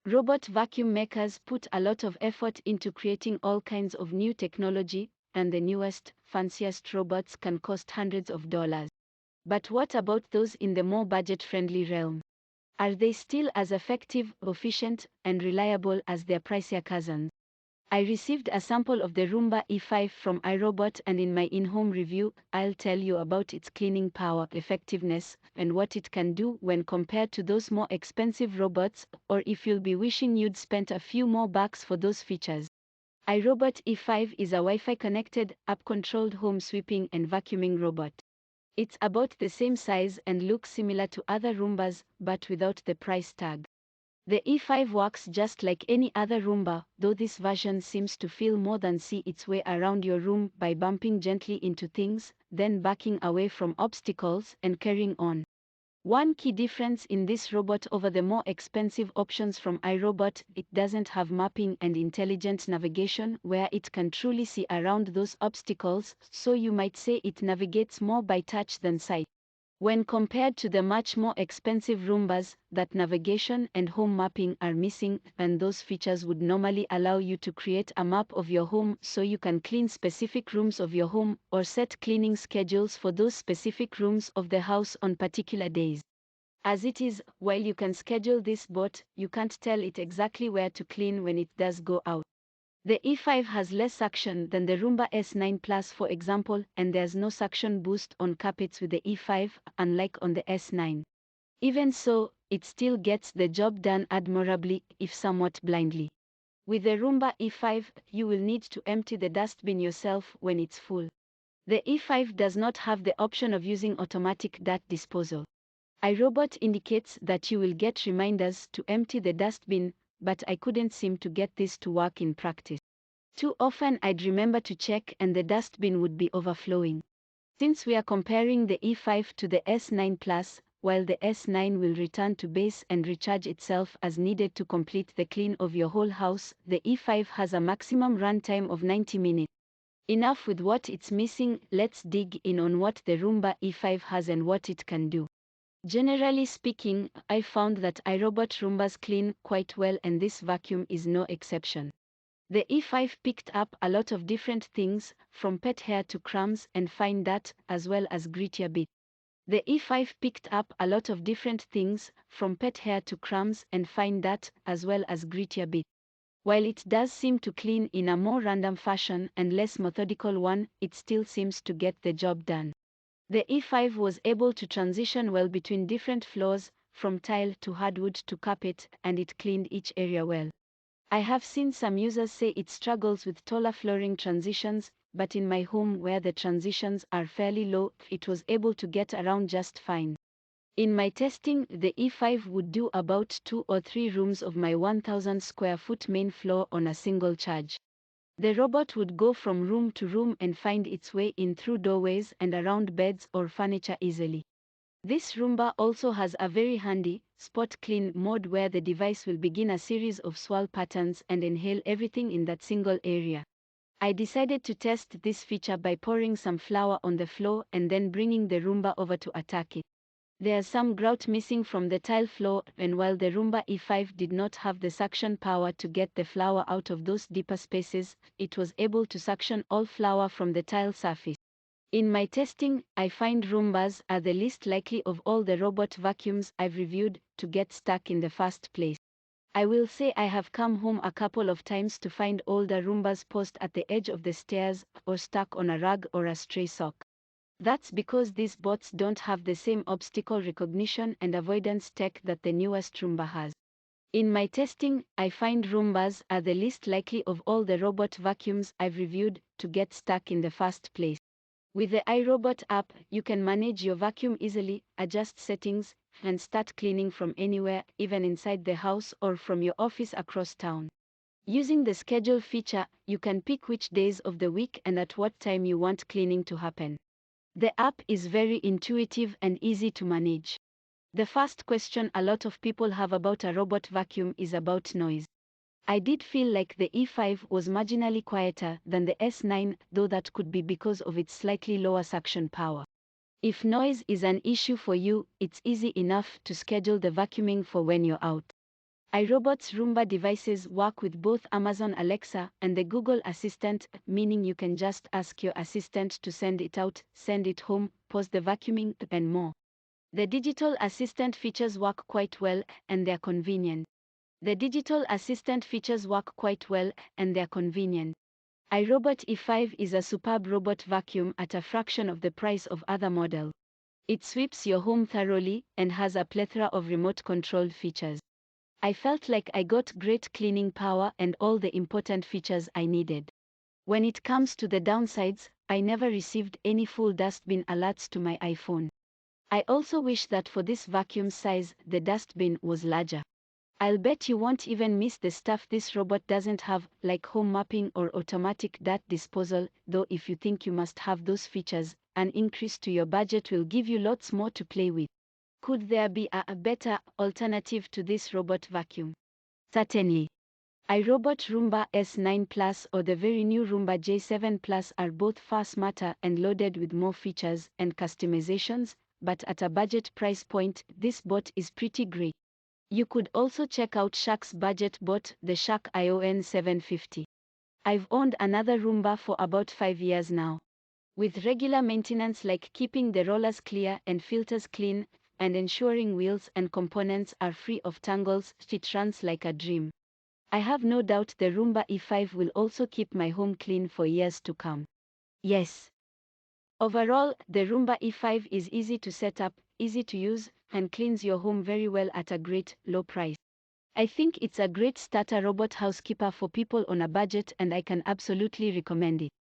Robot vacuum makers put a lot of effort into creating all kinds of new technology, and the newest, fanciest robots can cost hundreds of dollars. But what about those in the more budget-friendly realm? Are they still as effective, efficient, and reliable as their pricier cousins? I received a sample of the Roomba E5 from iRobot, and in my in-home review, I'll tell you about its cleaning power, effectiveness, and what it can do when compared to those more expensive robots, or if you'll be wishing you'd spent a few more bucks for those features. iRobot E5 is a Wi-Fi connected, app-controlled home sweeping and vacuuming robot. It's about the same size and looks similar to other Roombas, but without the price tag. The E5 works just like any other Roomba, though this version seems to feel more than see its way around your room by bumping gently into things, then backing away from obstacles and carrying on. One key difference in this robot over the more expensive options from iRobot, it doesn't have mapping and intelligent navigation where it can truly see around those obstacles, so you might say it navigates more by touch than sight. When compared to the much more expensive Roombas, that navigation and home mapping are missing, and those features would normally allow you to create a map of your home so you can clean specific rooms of your home or set cleaning schedules for those specific rooms of the house on particular days. As it is, while you can schedule this bot, you can't tell it exactly where to clean when it does go out. The E5 has less suction than the Roomba S9 Plus, for example, and there's no suction boost on carpets with the E5, unlike on the S9. Even so, it still gets the job done admirably, if somewhat blindly. With the Roomba E5, you will need to empty the dustbin yourself when it's full. The E5 does not have the option of using automatic dirt disposal. iRobot indicates that you will get reminders to empty the dustbin, but I couldn't seem to get this to work in practice. Too often I'd remember to check and the dustbin would be overflowing. Since we are comparing the E5 to the S9 Plus, while the S9 will return to base and recharge itself as needed to complete the clean of your whole house, the E5 has a maximum runtime of 90 minutes. Enough with what it's missing, let's dig in on what the Roomba E5 has and what it can do. Generally speaking, I found that iRobot Roombas clean quite well, and this vacuum is no exception. The E5 picked up a lot of different things, from pet hair to crumbs and fine dirt, as well as grittier bits. The E5 picked up a lot of different things, from pet hair to crumbs and fine dirt, as well as grittier bits. While it does seem to clean in a more random fashion and less methodical one, it still seems to get the job done. The E5 was able to transition well between different floors, from tile to hardwood to carpet, and it cleaned each area well. I have seen some users say it struggles with taller flooring transitions, but in my home where the transitions are fairly low, it was able to get around just fine. In my testing, the E5 would do about 2 or 3 rooms of my 1000 square foot main floor on a single charge. The robot would go from room to room and find its way in through doorways and around beds or furniture easily. This Roomba also has a very handy spot clean mode where the device will begin a series of swirl patterns and inhale everything in that single area. I decided to test this feature by pouring some flour on the floor and then bringing the Roomba over to attack it. There's some grout missing from the tile floor, and while the Roomba E5 did not have the suction power to get the flour out of those deeper spaces, it was able to suction all flour from the tile surface. In my testing, I find Roombas are the least likely of all the robot vacuums I've reviewed to get stuck in the first place. I will say I have come home a couple of times to find older Roombas paused at the edge of the stairs or stuck on a rug or a stray sock. That's because these bots don't have the same obstacle recognition and avoidance tech that the newest Roomba has. In my testing, I find Roombas are the least likely of all the robot vacuums I've reviewed to get stuck in the first place. With the iRobot app, you can manage your vacuum easily, adjust settings, and start cleaning from anywhere, even inside the house or from your office across town. Using the schedule feature, you can pick which days of the week and at what time you want cleaning to happen. The app is very intuitive and easy to manage. The first question a lot of people have about a robot vacuum is about noise. I did feel like the E5 was marginally quieter than the S9, though that could be because of its slightly lower suction power. If noise is an issue for you, it's easy enough to schedule the vacuuming for when you're out. iRobot's Roomba devices work with both Amazon Alexa and the Google Assistant, meaning you can just ask your assistant to send it out, send it home, pause the vacuuming, and more. The digital assistant features work quite well, and they're convenient. iRobot E5 is a superb robot vacuum at a fraction of the price of other models. It sweeps your home thoroughly and has a plethora of remote-controlled features. I felt like I got great cleaning power and all the important features I needed. When it comes to the downsides, I never received any full dustbin alerts to my iPhone. I also wish that for this vacuum size, the dustbin was larger. I'll bet you won't even miss the stuff this robot doesn't have, like home mapping or automatic dirt disposal, though if you think you must have those features, an increase to your budget will give you lots more to play with. Could there be a better alternative to this robot vacuum? Certainly. iRobot Roomba S9 Plus or the very new Roomba J7 Plus are both far smarter and loaded with more features and customizations, but at a budget price point, this bot is pretty great. You could also check out Shark's budget bot, the Shark ION 750. I've owned another Roomba for about 5 years now. With regular maintenance like keeping the rollers clear and filters clean, and ensuring wheels and components are free of tangles, it runs like a dream. I have no doubt the Roomba E5 will also keep my home clean for years to come. Yes. Overall, the Roomba E5 is easy to set up, easy to use, and cleans your home very well at a great, low price. I think it's a great starter robot housekeeper for people on a budget and I can absolutely recommend it.